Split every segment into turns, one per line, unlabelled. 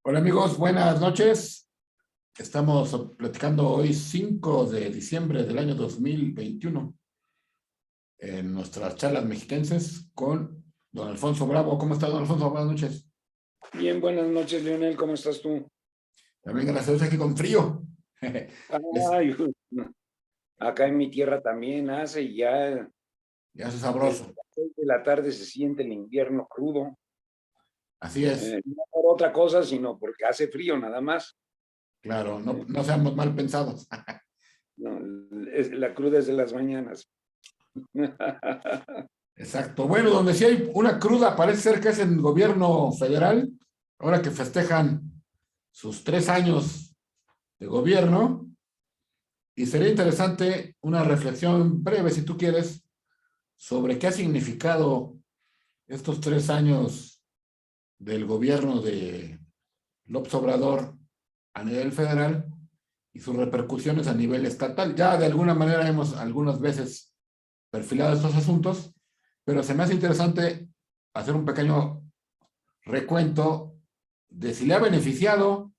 Hola amigos, buenas noches. Estamos platicando hoy 5 de diciembre del año 2021 en nuestras charlas mexiquenses con don Alfonso Bravo. ¿Cómo está don Alfonso? Buenas noches.
Bien, buenas noches, Leonel. ¿Cómo estás tú?
También gracias a Dios aquí con frío.
Ay, acá en mi tierra también hace y ya
Ya hace
desde
sabroso.
las 6 de la tarde se siente el invierno crudo.
Así es.
No por otra cosa, sino porque hace frío nada más.
Claro, no seamos mal pensados.
No, la cruda es de las mañanas.
Exacto. Bueno, donde sí hay una cruda, parece ser que es en el gobierno federal, ahora que festejan sus 3 años de gobierno. Y sería interesante una reflexión breve, si tú quieres, sobre qué ha significado estos 3 años del gobierno de López Obrador a nivel federal y sus repercusiones a nivel estatal. Ya de alguna manera hemos algunas veces perfilado estos asuntos, pero se me hace interesante hacer un pequeño recuento de si le ha beneficiado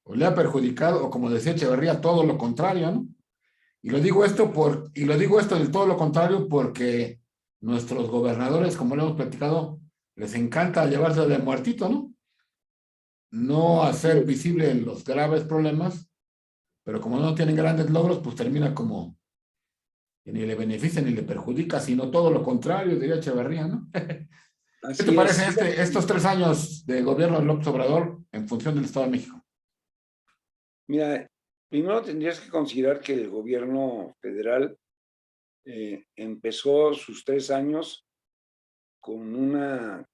o le ha perjudicado, o como decía Echeverría, todo lo contrario, ¿no? Y lo digo esto del todo lo contrario porque nuestros gobernadores, como lo hemos platicado, les encanta llevarse de muertito, ¿no? No hacer visibles los graves problemas, pero como no tienen grandes logros, pues termina como que ni le beneficia ni le perjudica, sino todo lo contrario, diría Echeverría, ¿no? ¿Qué te
Así es.
parece estos 3 años de gobierno de López Obrador en función del Estado de México?
Mira, primero tendrías que considerar que el gobierno federal empezó sus 3 años con una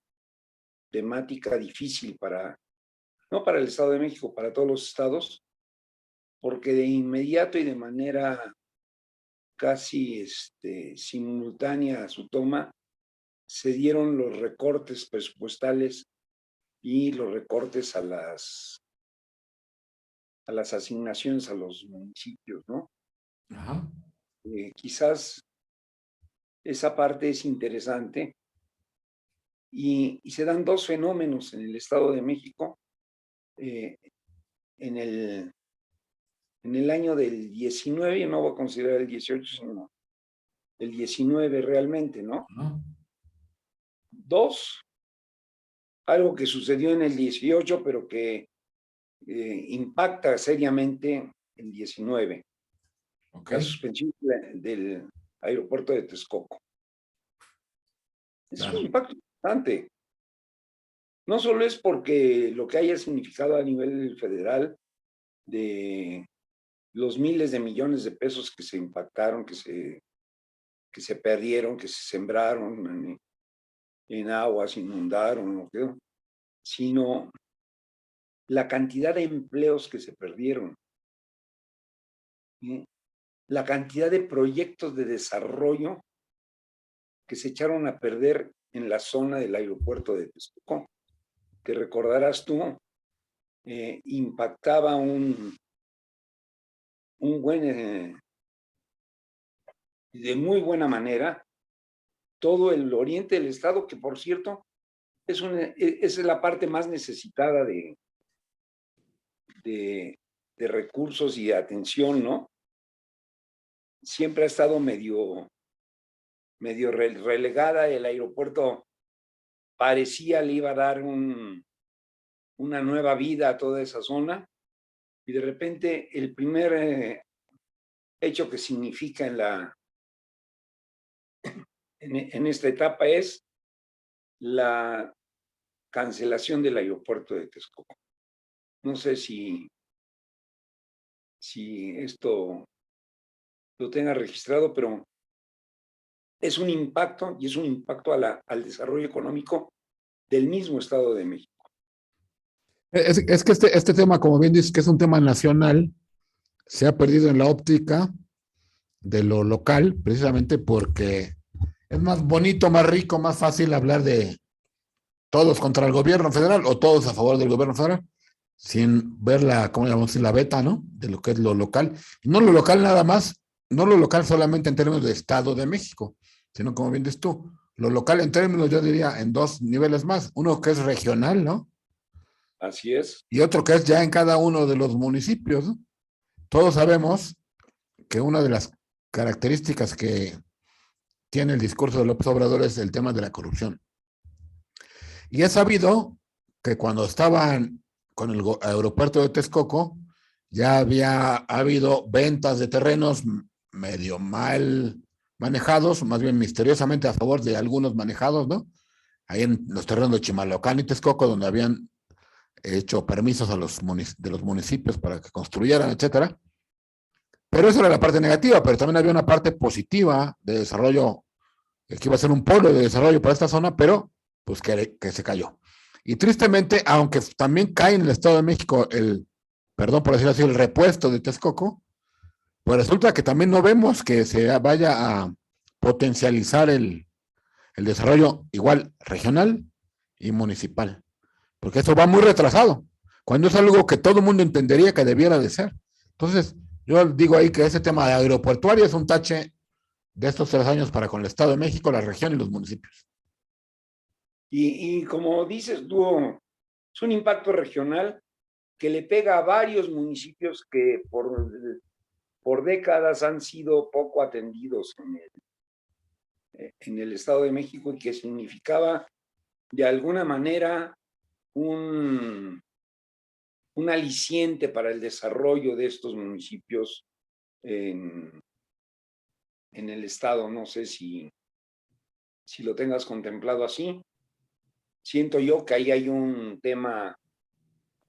temática difícil no para el Estado de México, para todos los estados, porque de inmediato y de manera casi simultánea a su toma, se dieron los recortes presupuestales y los recortes a las asignaciones a los municipios, ¿no?
Ajá.
Quizás esa parte es interesante y se dan dos fenómenos en el Estado de México eh, en el año del 19, yo no voy a considerar el 18, sino el 19 realmente, ¿no?
Ajá.
Dos, algo que sucedió en el 18, pero que impacta seriamente el 19,
Ok.
la suspensión del aeropuerto de Texcoco. Es un
Claro.
impacto importante. No solo es porque lo que haya significado a nivel federal de los miles de millones de pesos que se impactaron, que se perdieron, que se sembraron en aguas, inundaron, sino la cantidad de empleos que se perdieron, ¿sí? La cantidad de proyectos de desarrollo que se echaron a perder en la zona del aeropuerto de Texcoco, que recordarás tú, impactaba de muy buena manera todo el oriente del estado, que por cierto es la parte más necesitada de recursos y de atención, ¿no? Siempre ha estado medio relegada. El aeropuerto parecía le iba a dar una nueva vida a toda esa zona, y de repente el primer hecho que significa en esta etapa es la cancelación del aeropuerto de Texcoco. No sé si esto lo tenga registrado, pero es un impacto, y es un impacto al desarrollo económico del mismo Estado de México.
Es que este tema, como bien dices, que es un tema nacional, se ha perdido en la óptica de lo local, precisamente porque es más bonito, más rico, más fácil hablar de todos contra el gobierno federal o todos a favor del gobierno federal, sin ver ¿cómo llamamos? La beta, ¿no? De lo que es lo local. Y no lo local nada más, no lo local solamente en términos de Estado de México, sino como bien dices tú, lo local en términos, yo diría, en dos niveles más. Uno que es regional, ¿no?
Así es.
y otro que es ya en cada uno de los municipios, ¿no? Todos sabemos que una de las características que tiene el discurso de López Obrador es el tema de la corrupción. Y es sabido que cuando estaban con el aeropuerto de Texcoco, ya había habido ventas de terrenos medio mal manejados, más bien misteriosamente a favor de algunos manejados, ¿no? Ahí en los terrenos de Chimalhuacán y Texcoco, donde habían hecho permisos a de los municipios para que construyeran, etcétera. Pero eso era la parte negativa, pero también había una parte positiva de desarrollo, que iba a ser un polo de desarrollo para esta zona, pero pues que se cayó. Y tristemente, aunque también cae en el Estado de México perdón por decirlo así, el repuesto de Texcoco, pues resulta que también no vemos que se vaya a potencializar el desarrollo igual regional y municipal, porque eso va muy retrasado, cuando es algo que todo el mundo entendería que debiera de ser. Entonces, yo digo ahí que ese tema de aeroportuario es un tache de estos 3 años para con el Estado de México, la región y los municipios.
Y como dices tú, es un impacto regional que le pega a varios municipios que por décadas han sido poco atendidos en el Estado de México y que significaba de alguna manera un aliciente para el desarrollo de estos municipios en el Estado. No sé si lo tengas contemplado así. Siento yo que ahí hay un tema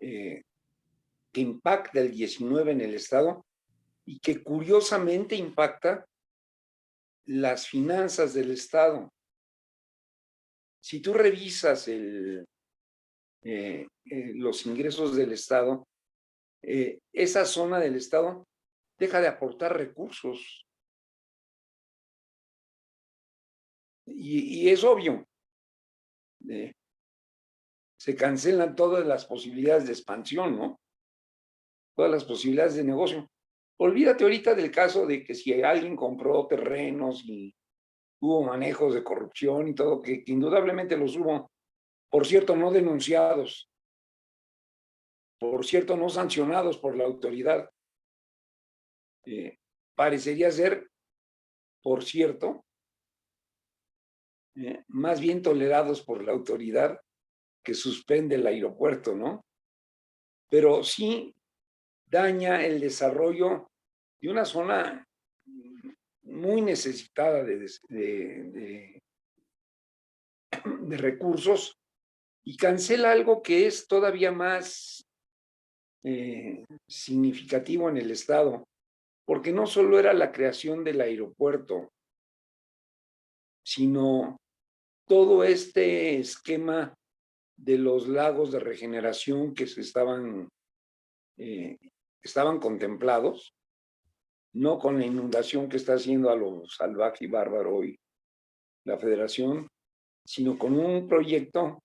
que impacta el 19 en el Estado y que curiosamente impacta las finanzas del Estado. Si tú revisas los ingresos del Estado, esa zona del Estado deja de aportar recursos. Y es obvio, se cancelan todas las posibilidades de expansión, ¿no? Todas las posibilidades de negocio. Olvídate ahorita del caso de que si alguien compró terrenos y hubo manejos de corrupción y todo, que indudablemente los hubo, por cierto, no denunciados, por cierto, no sancionados por la autoridad. Parecería ser, por cierto, más bien tolerados por la autoridad que suspende el aeropuerto, ¿no? Pero sí daña el desarrollo de una zona muy necesitada de recursos y cancela algo que es todavía más significativo en el Estado, porque no solo era la creación del aeropuerto, sino todo este esquema de los lagos de regeneración que estaban contemplados, no con la inundación que está haciendo a lo salvaje y bárbaro hoy la Federación, sino con un proyecto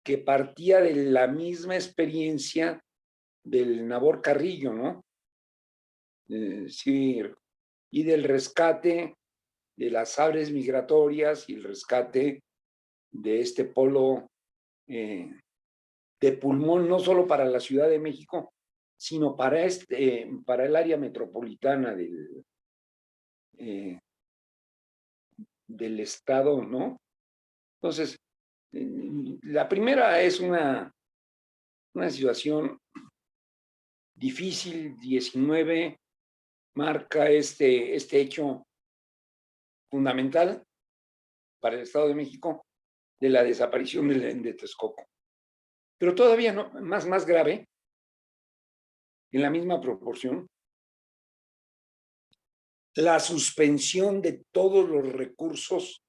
que partía de la misma experiencia del Nabor Carrillo, ¿no? Sí, y del rescate de las aves migratorias y el rescate de este polo de pulmón, no solo para la Ciudad de México, sino para el área metropolitana del Estado, ¿no? Entonces, la primera es una situación difícil. 19 marca este hecho fundamental para el Estado de México de la desaparición de Texcoco. Pero todavía no, más grave, en la misma proporción, la suspensión de todos los recursos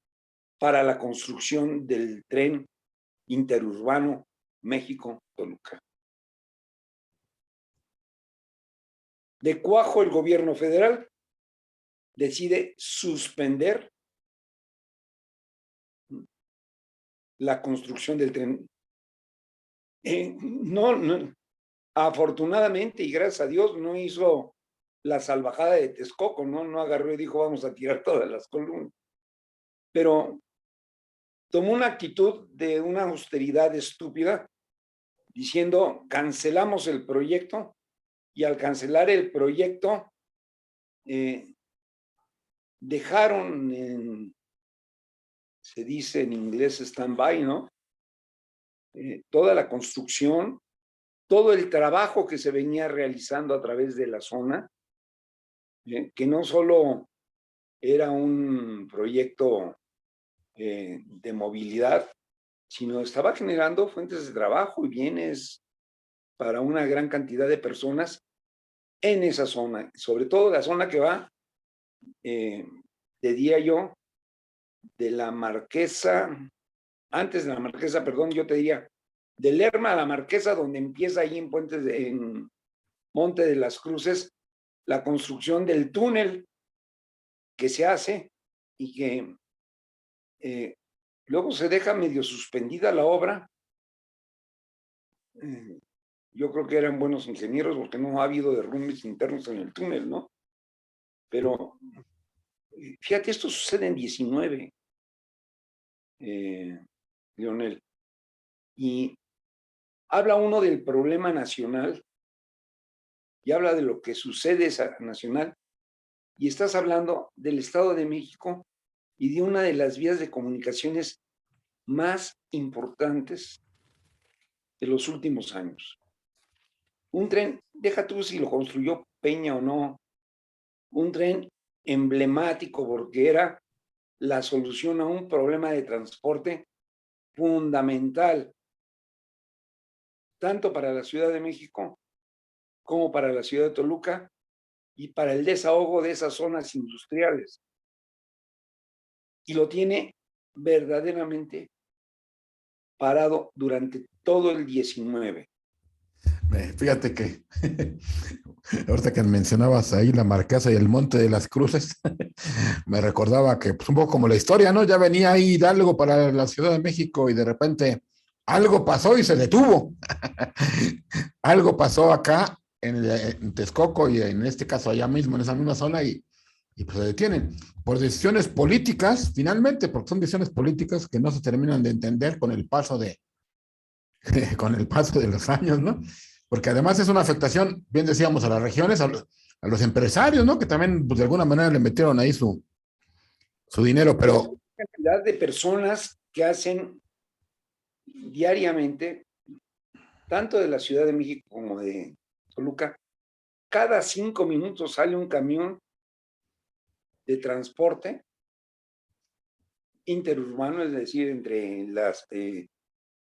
para la construcción del tren interurbano México-Toluca. De cuajo, el gobierno federal decide suspender la construcción del tren. Afortunadamente y gracias a Dios no hizo la salvajada de Texcoco, no agarró y dijo vamos a tirar todas las columnas. Pero tomó una actitud de una austeridad estúpida diciendo cancelamos el proyecto, y al cancelar el proyecto dejaron se dice en inglés stand-by, ¿no? Toda la construcción, todo el trabajo que se venía realizando a través de la zona, que no solo era un proyecto de movilidad, sino estaba generando fuentes de trabajo y bienes para una gran cantidad de personas en esa zona, sobre todo la zona que va, diría yo, de la Marquesa, antes de la Marquesa, perdón, yo te diría, de Lerma a la Marquesa, donde empieza ahí en Monte de las Cruces, la construcción del túnel que se hace y que luego se deja medio suspendida la obra. Yo creo que eran buenos ingenieros porque no ha habido derrumbes internos en el túnel, ¿no? Pero fíjate, esto sucede en 19, Leonel, y habla uno del problema nacional y habla de lo que sucede nacional, y estás hablando del Estado de México y de una de las vías de comunicaciones más importantes de los últimos años. Un tren, deja tú si lo construyó Peña o no, un tren emblemático porque era la solución a un problema de transporte fundamental, tanto para la Ciudad de México como para la ciudad de Toluca y para el desahogo de esas zonas industriales. Y lo tiene verdaderamente parado durante todo el 19.
Fíjate que ahorita que mencionabas ahí la Marquesa y el Monte de las Cruces, me recordaba que pues, un poco como la historia, ¿no? Ya venía ahí Hidalgo para la Ciudad de México y de repente algo pasó y se detuvo. Algo pasó acá en Texcoco y en este caso allá mismo, en esa misma zona y pues se detienen por decisiones políticas, finalmente, porque son decisiones políticas que no se terminan de entender con el paso con el paso de los años, ¿no? Porque además es una afectación, bien decíamos, a las regiones, a los empresarios, ¿no? Que también, pues, de alguna manera le metieron ahí su dinero, pero...
La cantidad de personas que hacen diariamente, tanto de la Ciudad de México como de Toluca, cada 5 minutos sale un camión de transporte interurbano, es decir, entre las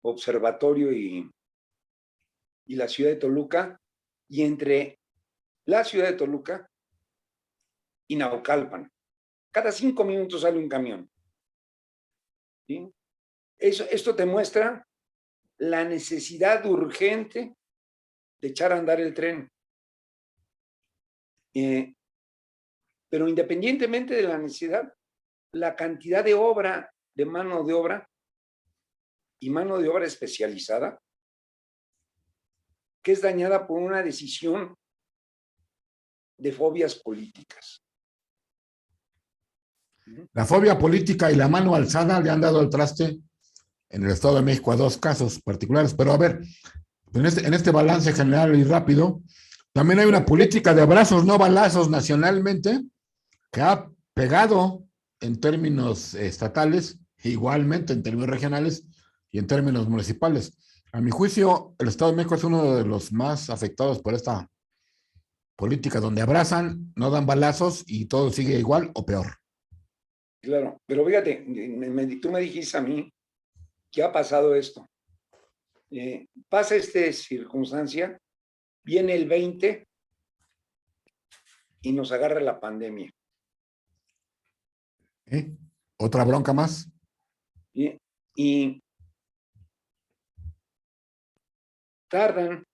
Observatorio y la ciudad de Toluca, y entre la ciudad de Toluca y Naucalpan. Cada 5 minutos sale un camión. ¿Sí? Esto te muestra la necesidad urgente de echar a andar el tren. Pero independientemente de la necesidad, la cantidad de obra, de mano de obra y mano de obra especializada, que es dañada por una decisión de fobias políticas.
La fobia política y la mano alzada le han dado el traste en el Estado de México a dos casos particulares. Pero a ver, en este balance general y rápido, también hay una política de abrazos, no balazos nacionalmente, que ha pegado en términos estatales, igualmente en términos regionales y en términos municipales. A mi juicio, el Estado de México es uno de los más afectados por esta política, donde abrazan, no dan balazos y todo sigue igual o peor.
Claro, pero fíjate, tú me dijiste a mí que ha pasado esto. Pasa esta circunstancia, viene el 20 y nos agarra la pandemia.
¿Eh? ¿Otra bronca más?
Y tardan,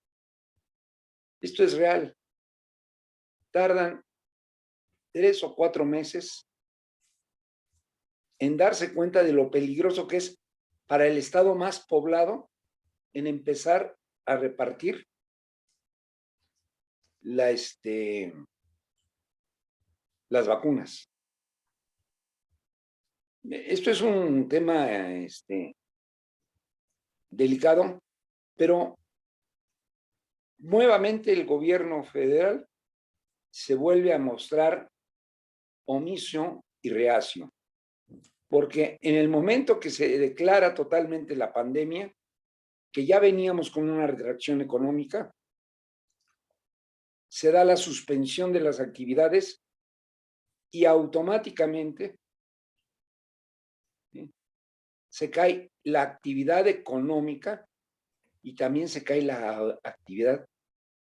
esto es real, tardan 3 o 4 meses en darse cuenta de lo peligroso que es para el estado más poblado en empezar a repartir las vacunas. Esto es un tema delicado, pero nuevamente el gobierno federal se vuelve a mostrar omiso y reacio, porque en el momento que se declara totalmente la pandemia, que ya veníamos con una retracción económica, se da la suspensión de las actividades y automáticamente, ¿sí?, se cae la actividad económica y también se cae la actividad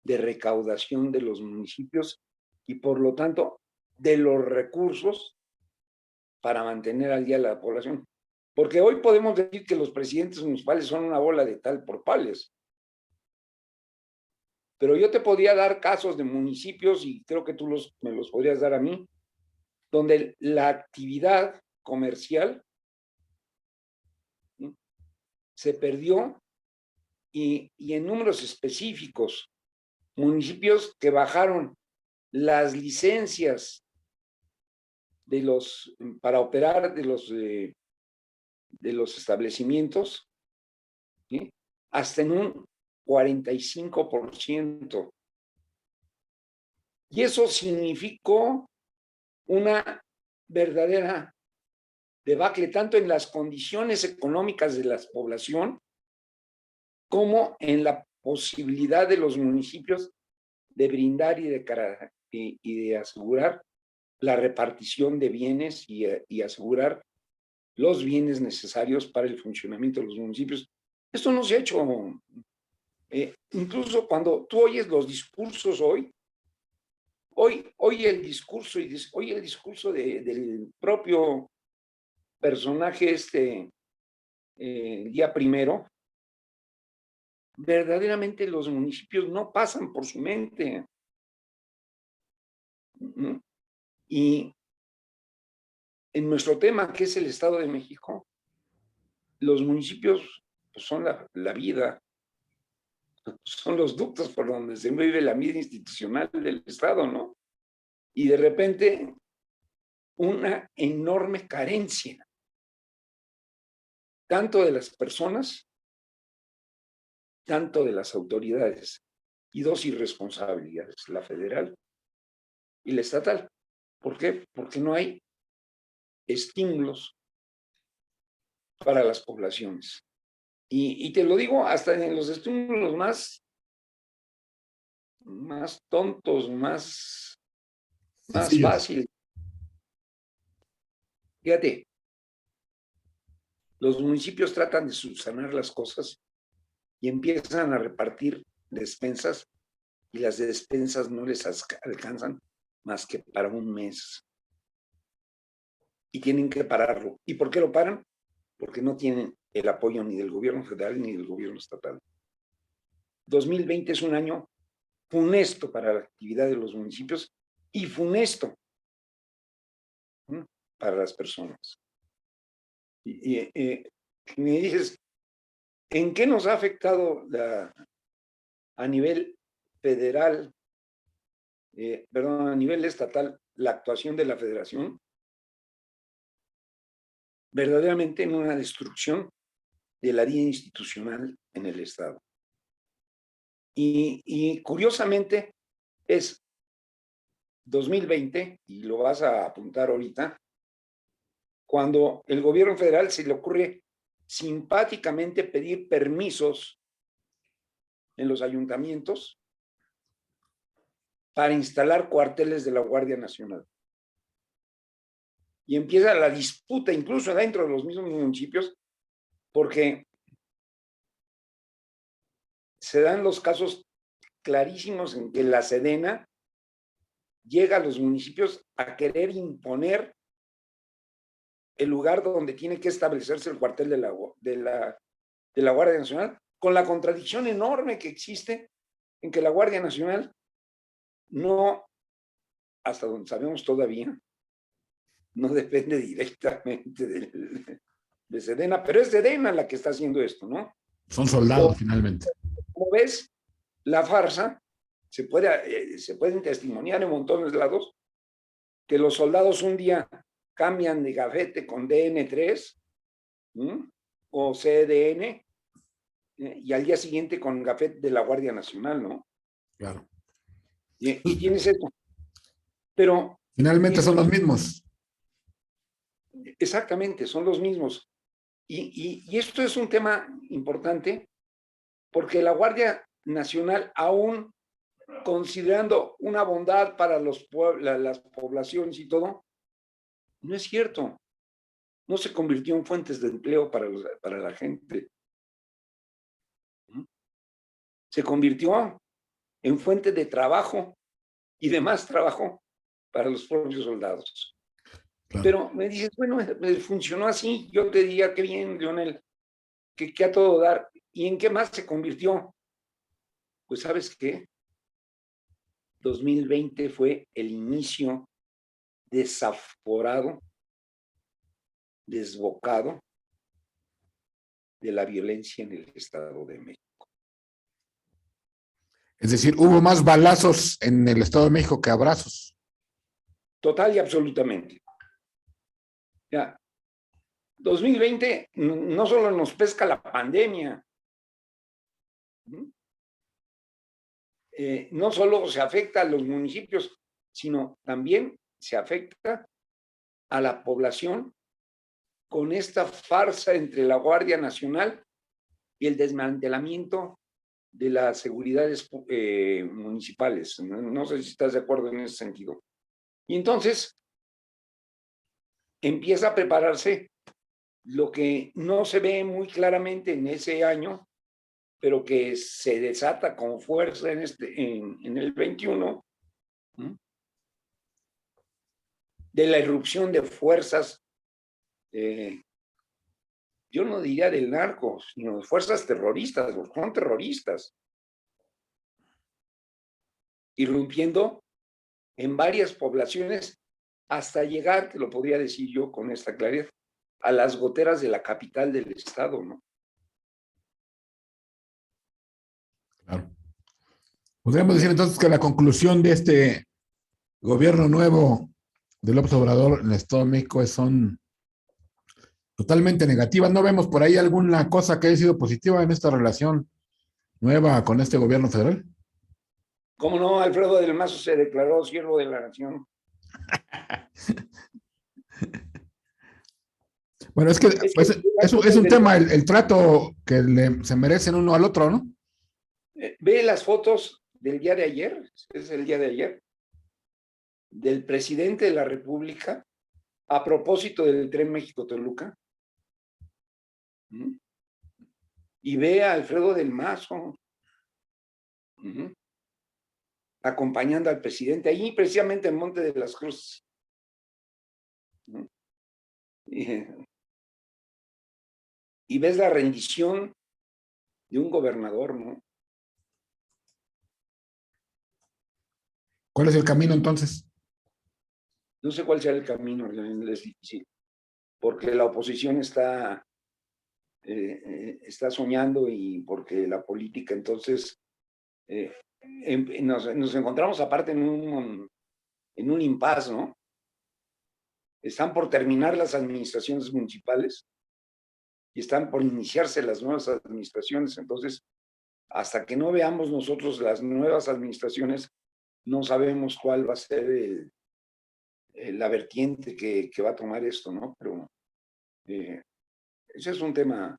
de recaudación de los municipios y por lo tanto de los recursos para mantener al día la población. Porque hoy podemos decir que los presidentes municipales son una bola de tal por pales. Pero yo te podría dar casos de municipios, y creo que tú me los podrías dar a mí, donde la actividad comercial, ¿sí?, se perdió y en números específicos, municipios que bajaron las licencias para operar de los establecimientos, ¿sí?, hasta en un 45%. Y eso significó una verdadera debacle, tanto en las condiciones económicas de la población, como en la posibilidad de los municipios de brindar y de asegurar la repartición de bienes y asegurar los bienes necesarios para el funcionamiento de los municipios. Esto no se ha hecho. Incluso cuando tú oyes los discursos hoy el discurso del propio personaje el día primero, verdaderamente los municipios no pasan por su mente. Y en nuestro tema, que es el Estado de México, los municipios pues, son la vida, son los ductos por donde se mueve la vida institucional del Estado, ¿no? Y de repente, una enorme carencia, tanto de las personas, tanto de las autoridades, y dos irresponsabilidades, la federal y la estatal. ¿Por qué? Porque no hay estímulos para las poblaciones. Y te lo digo hasta en los estímulos más tontos, más
Sencillos.
fáciles. Fíjate, los municipios tratan de subsanar las cosas y empiezan a repartir despensas, y las despensas no les alcanzan más que para un mes. Y tienen que pararlo. ¿Y por qué lo paran? Porque no tienen el apoyo ni del gobierno federal ni del gobierno estatal. 2020 es un año funesto para la actividad de los municipios y funesto, ¿sí?, para las personas. Y me dices, ¿en qué nos ha afectado a nivel federal, a nivel estatal, la actuación de la federación? Verdaderamente en una destrucción de la vida institucional en el Estado. Y curiosamente es 2020, y lo vas a apuntar ahorita, cuando el gobierno federal se le ocurre simpáticamente pedir permisos en los ayuntamientos para instalar cuarteles de la Guardia Nacional. Y empieza la disputa incluso dentro de los mismos municipios, porque se dan los casos clarísimos en que la Sedena llega a los municipios a querer imponer el lugar donde tiene que establecerse el cuartel de la Guardia Nacional, con la contradicción enorme que existe en que la Guardia Nacional no, hasta donde sabemos todavía, no depende directamente de Sedena, pero es Sedena la que está haciendo esto, ¿no?
Son soldados, finalmente.
Como ves, la farsa se pueden testimoniar en montones de lados, que los soldados un día cambian de gafete con DN3 o CDN, y al día siguiente con gafete de la Guardia Nacional, ¿no?
Claro.
Y tienes eso. Pero
Finalmente son los mismos.
exactamente, son los mismos. Y esto es un tema importante porque la Guardia Nacional, aún considerando una bondad para las poblaciones y todo, no es cierto. No se convirtió en fuentes de empleo para la gente. Se convirtió en fuente de trabajo y de más trabajo para los propios soldados.
Claro.
Pero me dices, bueno, funcionó así. Yo te diría, qué bien, Leonel, que a todo dar. ¿Y en qué más se convirtió? Pues, ¿sabes qué? 2020 fue el inicio desaforado, desbocado de la violencia en el Estado de México.
Es decir, hubo más balazos en el Estado de México que abrazos.
Total y absolutamente. Ya, 2020 no solo nos pesca la pandemia, no solo se afecta a los municipios, sino también se afecta a la población con esta farsa entre la Guardia Nacional y el desmantelamiento de las seguridades municipales. No sé si estás de acuerdo en ese sentido. Y entonces empieza a prepararse lo que no se ve muy claramente en ese año, pero que se desata con fuerza en el 21, de la irrupción de fuerzas, yo no diría del narco, sino de fuerzas terroristas, son terroristas, irrumpiendo en varias poblaciones hasta llegar, te lo podría decir yo con esta claridad, a las goteras de la capital del estado, ¿no?
Claro. Podríamos decir entonces que la conclusión de este gobierno nuevo de López Obrador en el Estado de México son totalmente negativas. ¿No vemos por ahí alguna cosa que haya sido positiva en esta relación nueva con este gobierno federal?
¿Cómo no? Alfredo del Mazo se declaró siervo de la nación.
Bueno, es que es un tema, el trato que se merecen uno al otro, ¿no?
Ve las fotos del día de ayer, es el día de ayer, del presidente de la República a propósito del tren México-Toluca. Y ve a Alfredo del Mazo acompañando al presidente, ahí precisamente en Monte de las Cruces. Y ves la rendición de un gobernador, ¿no?
¿Cuál es el camino entonces?
No sé cuál sea el camino, es difícil, porque la oposición está soñando y porque la política, entonces, nos encontramos aparte en un impasse, ¿no? Están por terminar las administraciones municipales y están por iniciarse las nuevas administraciones, entonces, hasta que no veamos nosotros las nuevas administraciones, no sabemos cuál va a ser la vertiente que va a tomar esto, ¿no? Pero ese es un tema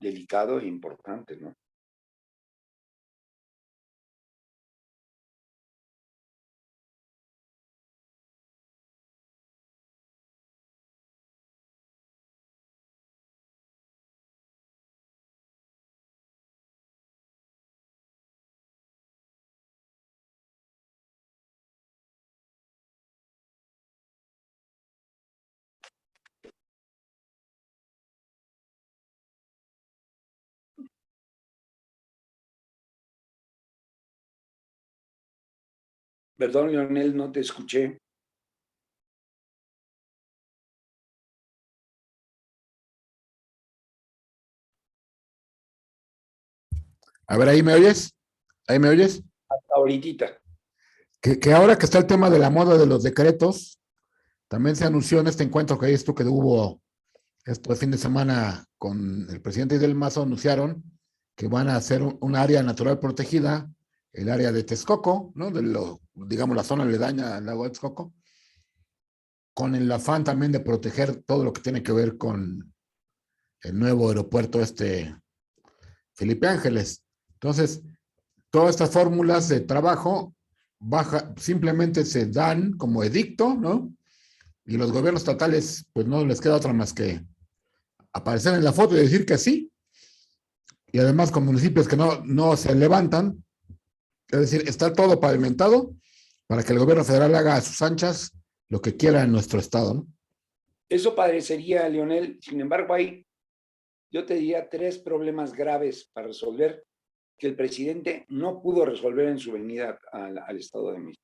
delicado e importante, ¿no? Perdón, Leonel, no te escuché.
A ver, ¿ahí me oyes? ¿Ahí me oyes?
Hasta ahorita.
Que ahora que está el tema de la moda de los decretos, también se anunció en este encuentro que esto que hubo de fin de semana con el presidente y del Mazo, anunciaron que van a hacer un área natural protegida el área de Texcoco, ¿no? Digamos, la zona aledaña al lago de Texcoco, con el afán también de proteger todo lo que tiene que ver con el nuevo aeropuerto Felipe Ángeles. Entonces, todas estas fórmulas de trabajo simplemente se dan como edicto, ¿no? Y los gobiernos estatales, pues no les queda otra más que aparecer en la foto y decir que sí. Y además con municipios que no se levantan, es decir, está todo pavimentado para que el gobierno federal haga a sus anchas lo que quiera en nuestro estado, ¿no?
Eso parecería, Leonel. Sin embargo, yo te diría 3 problemas graves para resolver que el presidente no pudo resolver en su venida al Estado de México.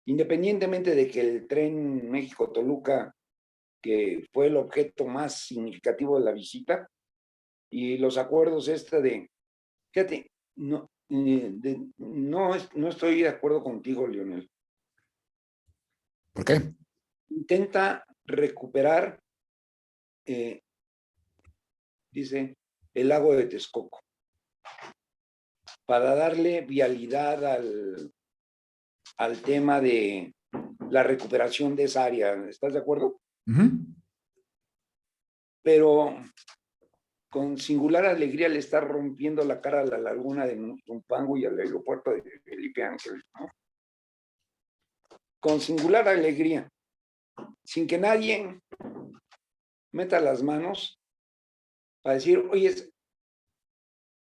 Independientemente de que el tren México-Toluca, que fue el objeto más significativo de la visita, y los acuerdos fíjate, no estoy de acuerdo contigo, Leonel.
¿Por qué?
Intenta recuperar, dice, el lago de Texcoco, para darle vialidad al tema de la recuperación de esa área. ¿Estás de acuerdo? Pero con singular alegría le está rompiendo la cara a la laguna de Zumpango y al aeropuerto de Felipe Ángeles, ¿no? Con singular alegría, sin que nadie meta las manos para decir, oye,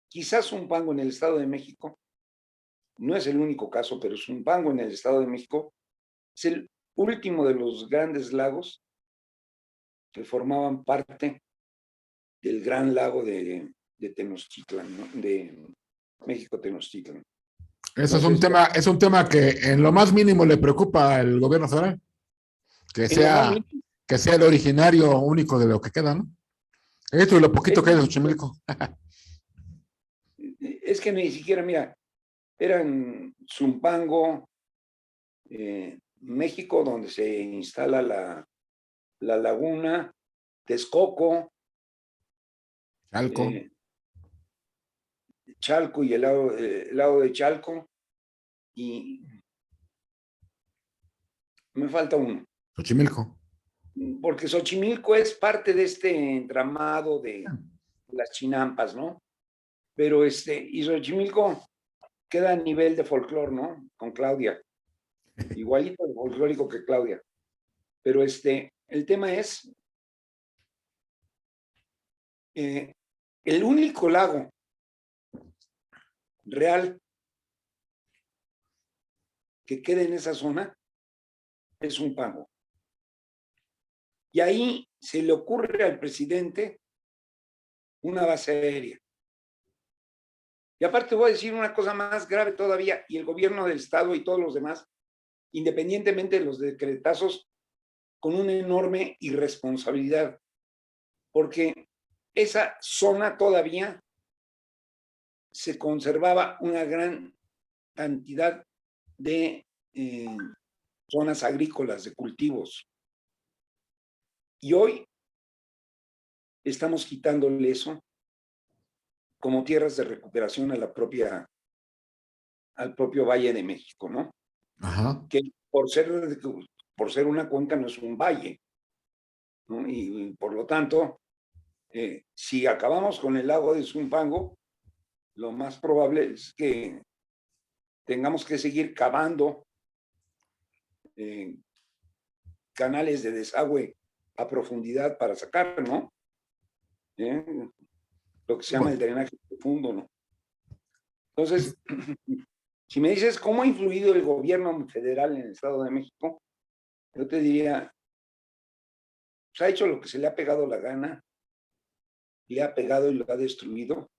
quizás Zumpango en el Estado de México, no es el único caso, pero Zumpango en el Estado de México es el último de los grandes lagos que formaban parte del gran lago de Tenochtitlan, ¿no? De México-Tenochtitlan.
Eso es un tema que en lo más mínimo le preocupa al gobierno federal, que sea el originario único de lo que queda, ¿no? Esto y lo poquito que hay de Xochimilco.
Es que ni siquiera, mira, eran Zumpango, México, donde se instala la laguna, Texcoco,
Chalco.
Chalco y el lado de Chalco, y me falta uno.
Xochimilco.
Porque Xochimilco es parte de este entramado de las chinampas, ¿no? Pero y Xochimilco queda a nivel de folclore, ¿no? Con Claudia. Igualito de folclórico que Claudia. Pero el tema es el único lago real que queda en esa zona es Zumpango. Y ahí se le ocurre al presidente una base aérea. Y aparte voy a decir una cosa más grave todavía, y el gobierno del estado y todos los demás, independientemente de los decretazos, con una enorme irresponsabilidad, porque esa zona todavía se conservaba una gran cantidad de zonas agrícolas, de cultivos. Y hoy estamos quitándole eso como tierras de recuperación al propio Valle de México, ¿no?
Ajá.
Que por ser una cuenca no es un valle, ¿no? Y por lo tanto, si acabamos con el lago de Zumpango, lo más probable es que tengamos que seguir cavando canales de desagüe a profundidad para sacar, ¿no? Lo que se llama el drenaje profundo, ¿no? Entonces, si me dices cómo ha influido el gobierno federal en el Estado de México, yo te diría, pues ha hecho lo que se le ha pegado la gana, le ha pegado y lo ha destruido.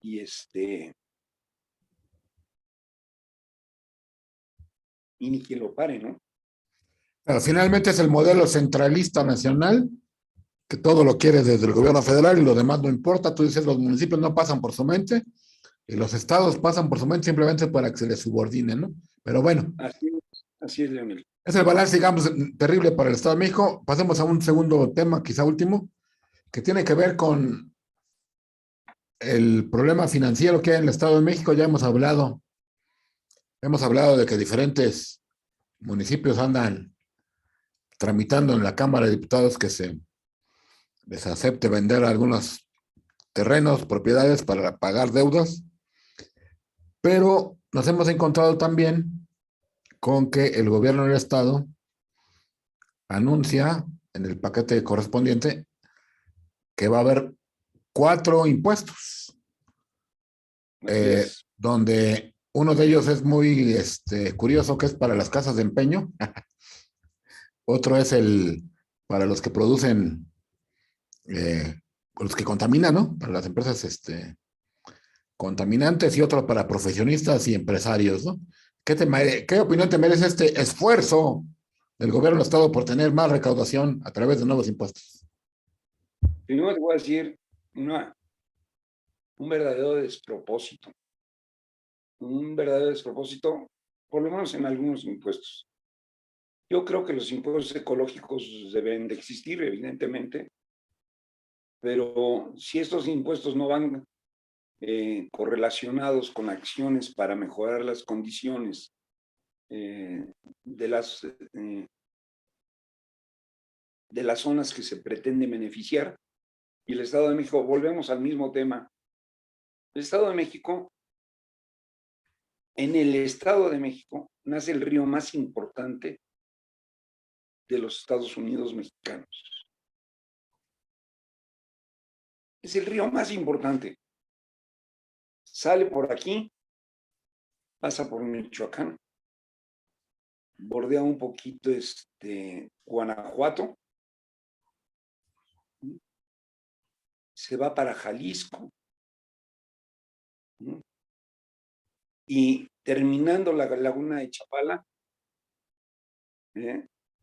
Y y ni quien lo pare, ¿no?
Pero finalmente es el modelo centralista nacional, que todo lo quiere desde el gobierno federal y lo demás no importa. Tú dices, los municipios no pasan por su mente y los estados pasan por su mente simplemente para que se les subordinen, ¿no? Pero bueno.
Así es, Leonel.
Es el balance, digamos, terrible para el Estado de México. Pasemos a un segundo tema, quizá último, que tiene que ver con el problema financiero que hay en el Estado de México, ya hemos hablado. Hemos hablado de que diferentes municipios andan tramitando en la Cámara de Diputados que se les acepte vender algunos terrenos, propiedades para pagar deudas, pero nos hemos encontrado también con que el gobierno del Estado anuncia en el paquete correspondiente que va a haber 4 impuestos, donde uno de ellos es muy curioso, que es para las casas de empeño. Otro es el para los que producen, los que contaminan, ¿no? Para las empresas contaminantes, y otro para profesionistas y empresarios, ¿no? ¿Qué opinión te merece este esfuerzo del gobierno del Estado por tener más recaudación a través de nuevos impuestos?
Primero te voy a decir un verdadero despropósito. Un verdadero despropósito, por lo menos en algunos impuestos. Yo creo que los impuestos ecológicos deben de existir, evidentemente, pero si estos impuestos no van correlacionados con acciones para mejorar las condiciones de las zonas que se pretende beneficiar, y el Estado de México, volvemos al mismo tema. El Estado de México, en el Estado de México nace el río más importante de los Estados Unidos mexicanos. Es el río más importante. Sale por aquí, pasa por Michoacán, bordea un poquito Guanajuato, se va para Jalisco, y terminando la laguna de Chapala,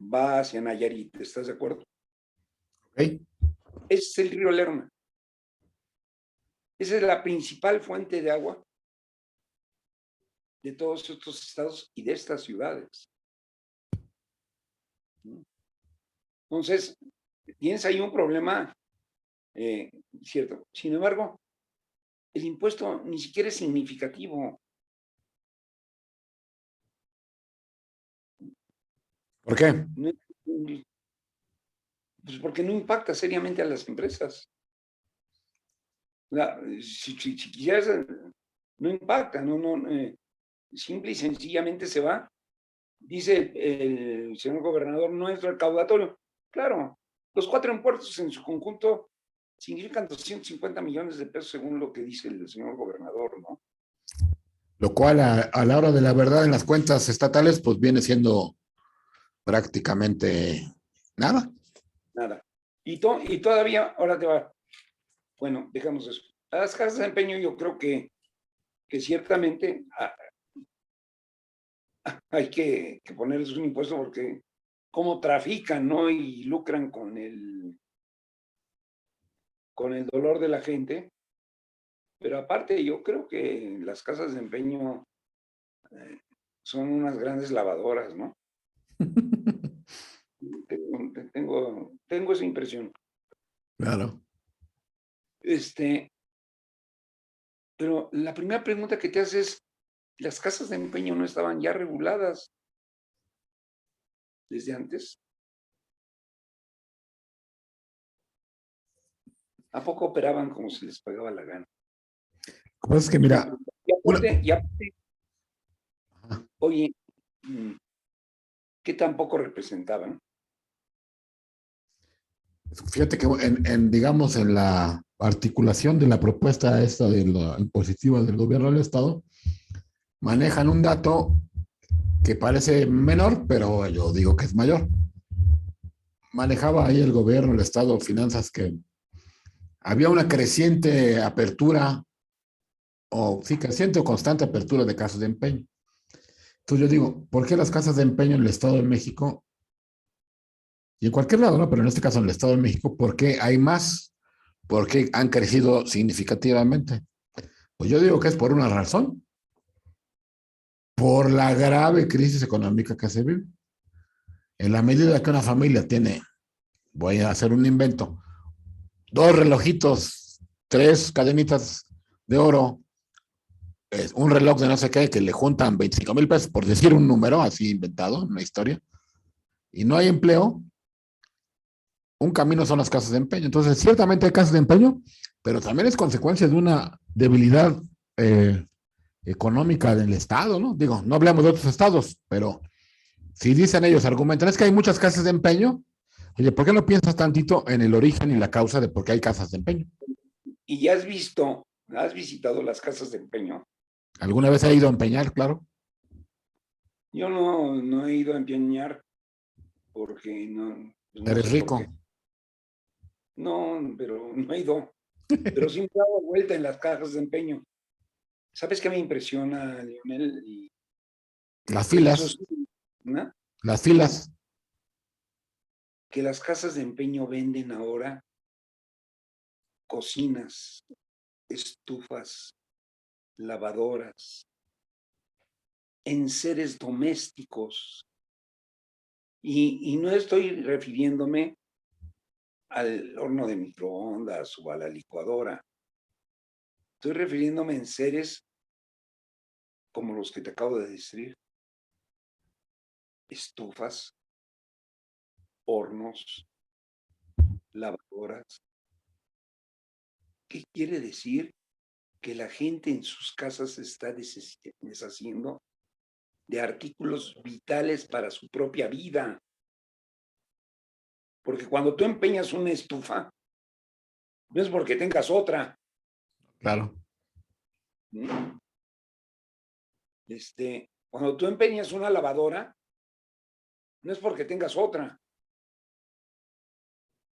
va hacia Nayarit. ¿Estás de acuerdo?
Okay.
Ese es el río Lerma. Esa es la principal fuente de agua de todos estos estados y de estas ciudades. Entonces, tienes ahí un problema, cierto. Sin embargo, el impuesto ni siquiera es significativo.
¿Por qué?
Pues porque no impacta seriamente a las empresas. Si quisieras, no impacta, simple y sencillamente se va. Dice el señor gobernador, no es recaudatorio. Claro, los 4 impuestos en su conjunto significan 250 millones de pesos según lo que dice el señor gobernador, ¿no?
Lo cual a la hora de la verdad en las cuentas estatales pues viene siendo prácticamente nada.
Nada. Y todavía, ahora te va. Bueno, dejamos eso. A las casas de empeño yo creo que ciertamente hay que ponerles un impuesto, porque cómo trafican, ¿no? Y lucran con el dolor de la gente. Pero aparte, yo creo que las casas de empeño son unas grandes lavadoras, ¿no? Tengo esa impresión.
Claro.
Pero la primera pregunta que te haces es, ¿las casas de empeño no estaban ya reguladas desde antes? ¿A poco operaban como se les pagaba la gana?
Pues es que mira,
y aparte, oye, ¿qué tampoco representaban?
fíjate que digamos, en la articulación de la propuesta esta de la impositiva del gobierno del Estado, manejan un dato que parece menor, pero yo digo que es mayor. Manejaba ahí el gobierno, el Estado, finanzas, que había una creciente apertura, o sí, creciente o constante apertura de casas de empeño. Entonces yo digo, ¿por qué las casas de empeño en el Estado de México, y en cualquier lado, ¿no? Pero en este caso en el Estado de México, ¿por qué hay más? ¿Por qué han crecido significativamente? Pues yo digo que es por una razón: por la grave crisis económica que se vive. En la medida que una familia tiene, voy a hacer un invento, 2 relojitos, 3 cadenitas de oro, un reloj de no sé qué, que le juntan 25,000 pesos, por decir un número así inventado, una historia, y no hay empleo, un camino son las casas de empeño. Entonces, ciertamente hay casas de empeño, pero también es consecuencia de una debilidad económica del Estado, ¿no? Digo, no hablamos de otros estados, pero si dicen ellos, argumentan, es que hay muchas casas de empeño, oye, ¿por qué no piensas tantito en el origen y la causa de por qué hay casas de empeño?
Y ya has visitado las casas de empeño.
¿Alguna vez ha ido a empeñar, claro?
Yo no he ido a empeñar porque pues no
Eres
sé por
rico.
qué. No, pero no he ido. Pero sí me he dado vuelta en las casas de empeño. ¿Sabes qué me impresiona, Leonel? Y
Las
eso
filas,
sí, ¿no?
las filas.
Que las casas de empeño venden ahora cocinas, estufas, lavadoras, enseres domésticos. Y no estoy refiriéndome al horno de microondas o a la licuadora. Estoy refiriéndome a enseres como los que te acabo de decir, estufas, hornos, lavadoras. ¿Qué quiere decir? Que la gente en sus casas se está deshaciendo de artículos vitales para su propia vida. Porque cuando tú empeñas una estufa, no es porque tengas otra.
Claro.
¿Mm? Cuando tú empeñas una lavadora, no es porque tengas otra,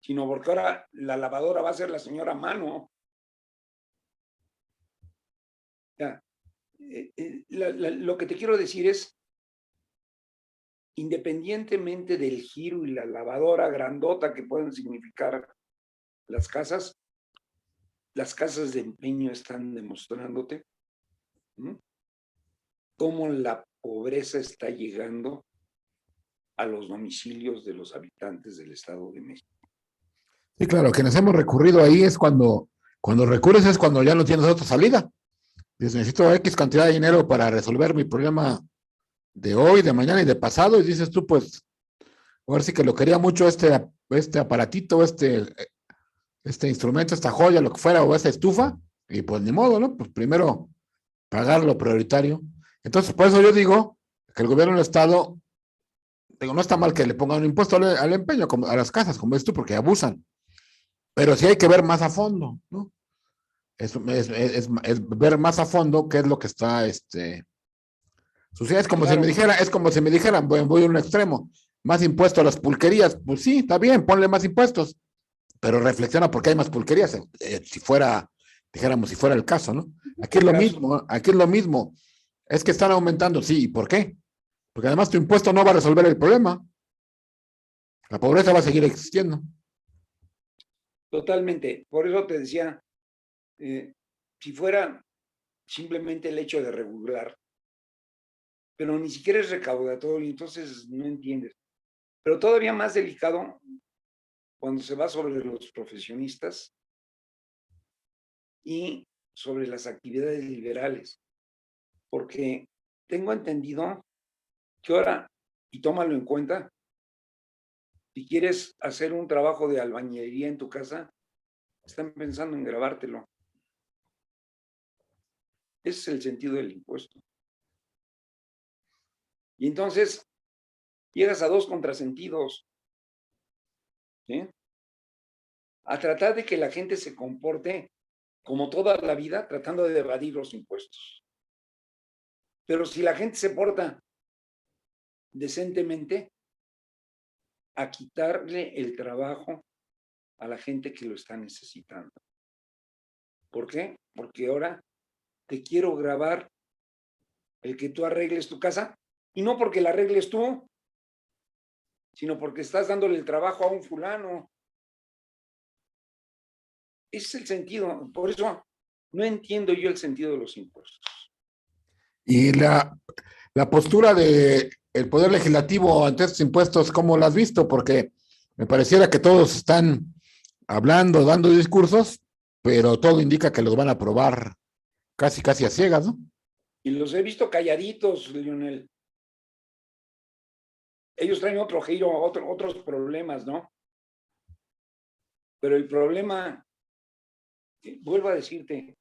sino porque ahora la lavadora va a ser la señora mano. Ya, lo que te quiero decir es, independientemente del giro y la lavadora grandota que pueden significar las casas de empeño están demostrándote, ¿no?, cómo la pobreza está llegando a los domicilios de los habitantes del Estado de México.
Sí, claro, quienes hemos recurrido ahí es cuando recurres es cuando ya no tienes otra salida. Dices, necesito X cantidad de dinero para resolver mi problema de hoy, de mañana y de pasado, y dices tú, pues, ahora sí que lo quería mucho este aparatito, este instrumento, esta joya, lo que fuera, o esta estufa, y pues ni modo, ¿no? Pues primero pagar lo prioritario. Entonces, por eso yo digo que el gobierno del Estado, digo, no está mal que le pongan un impuesto al empeño, como a las casas, como ves tú, porque abusan, pero sí hay que ver más a fondo, ¿no? Es ver más a fondo qué es lo que está, sucede. Es como si
Claro,
me dijeran, voy a un extremo, más impuesto a las pulquerías, pues sí, está bien, ponle más impuestos, pero reflexiona por qué hay más pulquerías, dijéramos, si fuera el caso, ¿no? Aquí es
el
lo
caso,
mismo, aquí es lo mismo, es que están aumentando, sí, ¿y por qué? Porque además tu impuesto no va a resolver el problema, la pobreza va a seguir existiendo.
totalmente. Por eso te decía, si fuera simplemente el hecho de regular, pero ni siquiera es recaudatorio, entonces no entiendes. Pero todavía más delicado cuando se va sobre los profesionistas y sobre las actividades liberales, porque tengo entendido que ahora, y tómalo en cuenta, si quieres hacer un trabajo de albañilería en tu casa, están pensando en grabártelo. Ese es el sentido del impuesto. Y entonces llegas a dos contrasentidos, ¿sí? A tratar de que la gente se comporte como toda la vida, tratando de evadir los impuestos. Pero si la gente se porta decentemente, a quitarle el trabajo a la gente que lo está necesitando. ¿Por qué? Porque ahora te quiero grabar el que tú arregles tu casa, y no porque la arregles tú, sino porque estás dándole el trabajo a un fulano. Ese es el sentido. Por eso no entiendo yo el sentido de los impuestos.
Y la postura del Poder Legislativo ante estos impuestos, ¿cómo la has visto? Porque me pareciera que todos están hablando, dando discursos, pero todo indica que los van a aprobar casi a ciegas, ¿no?
Y los he visto calladitos, Lionel. Ellos traen otro giro, otros problemas, ¿no? Pero el problema, vuelvo a decirte,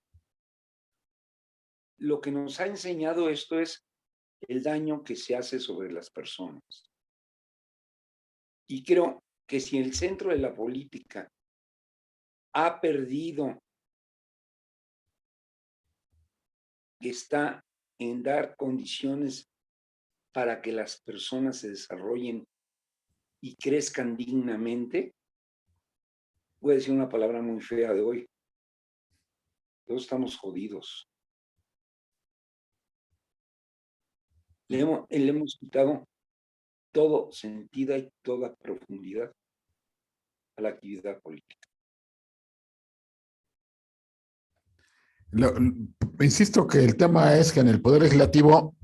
lo que nos ha enseñado esto es el daño que se hace sobre las personas. Y creo que si el centro de la política ha perdido, está en dar condiciones para que las personas se desarrollen y crezcan dignamente, voy a decir una palabra muy fea de hoy, todos estamos jodidos. Le hemos quitado todo sentido y toda profundidad a la actividad política.
Insisto que el tema es que en el Poder Legislativo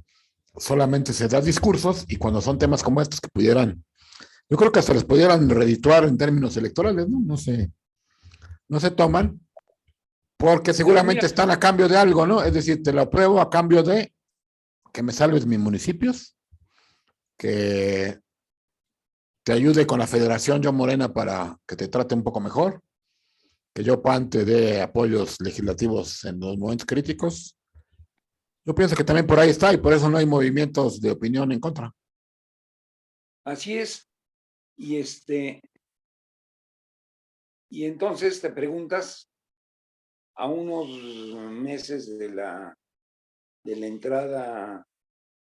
solamente se da discursos y cuando son temas como estos que pudieran, yo creo que hasta les pudieran redituar en términos electorales, ¿no? No se toman porque seguramente están a cambio de algo, ¿no? Es decir, te lo apruebo a cambio de que me salves mis municipios, que te ayude con la Federación Yo Morena para que te trate un poco mejor, que yo PAN te dé apoyos legislativos en los momentos críticos. Yo pienso que también por ahí está y por eso no hay movimientos de opinión en contra.
Así es. Y entonces te preguntas a unos meses de la entrada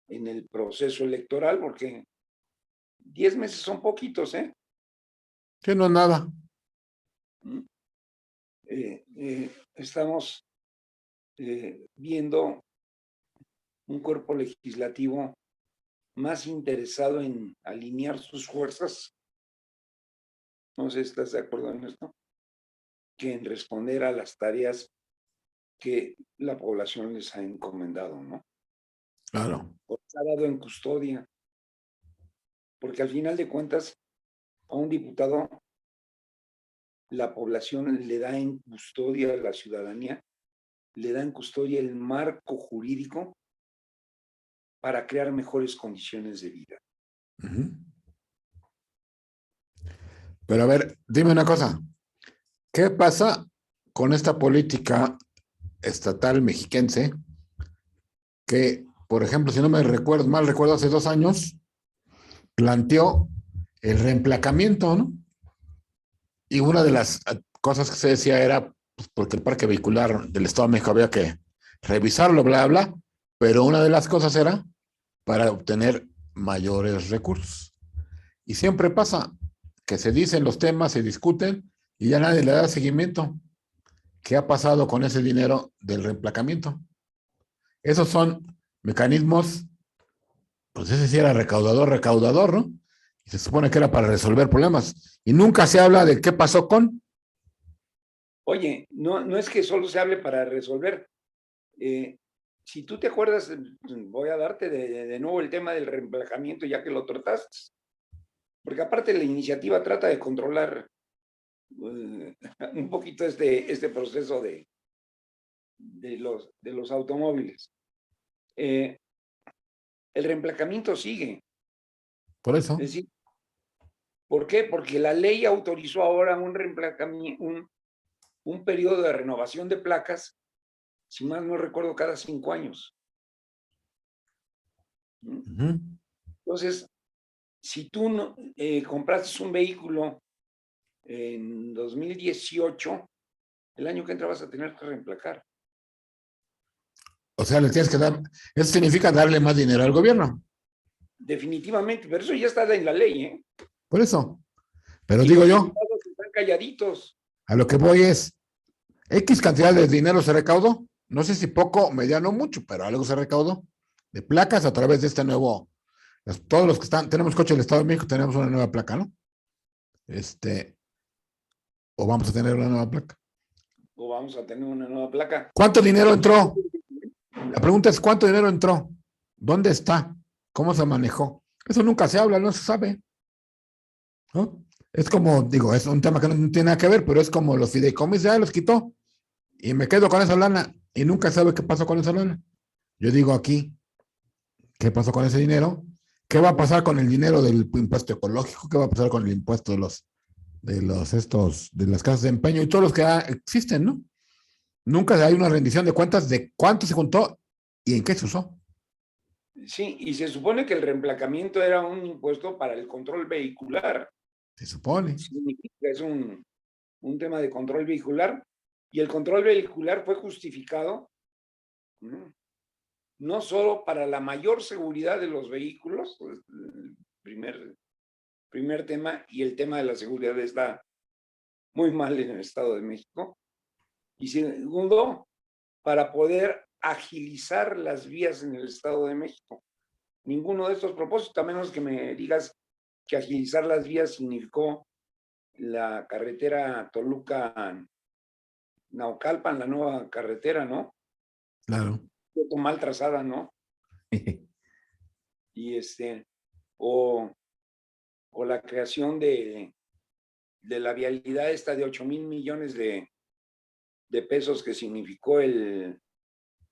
en el proceso electoral, porque 10 meses son poquitos, ¿eh?
Que no es nada.
Estamos viendo un cuerpo legislativo más interesado en alinear sus fuerzas, no sé si estás de acuerdo en esto, que en responder a las tareas que la población les ha encomendado, ¿no?
Claro.
O se ha dado en custodia, porque al final de cuentas a un diputado la población le da en custodia a la ciudadanía, le da en custodia el marco jurídico para crear mejores condiciones de vida.
Pero a ver, dime una cosa. ¿Qué pasa con esta política estatal mexiquense que, por ejemplo, si no me recuerdo, mal recuerdo, hace 2 años, planteó el reemplacamiento, ¿no? Y una de las cosas que se decía era pues, porque el parque vehicular del Estado de México había que revisarlo, bla, bla, pero una de las cosas era para obtener mayores recursos. Y siempre pasa que se dicen los temas, se discuten y ya nadie le da seguimiento. ¿Qué ha pasado con ese dinero del reemplacamiento? Esos son mecanismos, pues ese sí era recaudador, ¿no? Y se supone que era para resolver problemas. Y nunca se habla de qué pasó con.
Oye, no es que solo se hable para resolver. Si tú te acuerdas, voy a darte de nuevo el tema del reemplazamiento ya que lo trataste. Porque aparte la iniciativa trata de controlar un poquito este proceso de los automóviles. El reemplazamiento sigue.
Por eso.
Es decir, ¿por qué? Porque la ley autorizó ahora un reemplazamiento, un periodo de renovación de placas, si mal no recuerdo, cada 5 años. Entonces, si tú no, compraste un vehículo en 2018, el año que entra vas a tener que reemplacar.
O sea, le tienes que dar, eso significa darle más dinero al gobierno.
Definitivamente, pero eso ya está en la ley, ¿eh?
Por eso. Pero
y
digo
los
yo,
diputados están calladitos.
a lo que voy es, X cantidad de dinero se recaudó, no sé si poco, mediano, mucho, pero algo se recaudó de placas a través de este nuevo, todos los que tenemos coche del Estado de México, tenemos una nueva placa, ¿no? O vamos a tener una nueva placa.
O vamos a tener una nueva placa.
¿Cuánto dinero entró? La pregunta es, ¿cuánto dinero entró? ¿Dónde está? ¿Cómo se manejó? Eso nunca se habla, no se sabe, ¿no? Es como, digo, es un tema que no tiene nada que ver, pero es como los fideicomisos, ya los quitó y me quedo con esa lana. y nunca sabe qué pasó con esa lana. Yo digo aquí, ¿qué pasó con ese dinero? ¿Qué va a pasar con el dinero del impuesto ecológico? ¿Qué va a pasar con el impuesto de las casas de empeño y todos los que existen, ¿no? Nunca hay una rendición de cuentas de cuánto se juntó y en qué se usó.
Sí, y se supone que el reemplacamiento era un impuesto para el control vehicular.
Se supone.
Significa que es un tema de control vehicular, y el control vehicular fue justificado no solo para la mayor seguridad de los vehículos, pues, el primer tema, y el tema de la seguridad está muy mal en el Estado de México, y segundo, para poder agilizar las vías en el Estado de México. Ninguno de estos propósitos, a menos que me digas que agilizar las vías significó la carretera Toluca-Naucalpan, la nueva carretera, ¿no?
Claro.
Mal trazada, ¿no? Y o la creación de la vialidad esta de 8,000 millones de pesos que significó el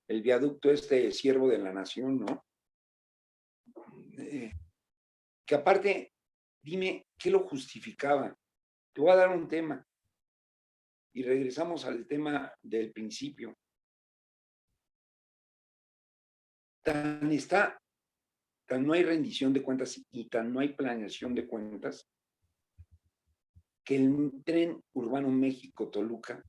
viaducto Siervo de la Nación, ¿no? Que aparte, dime, ¿qué lo justificaba? Te voy a dar un tema y regresamos al tema del principio. Tan no hay rendición de cuentas y tan no hay planeación de cuentas que el tren urbano México-Toluca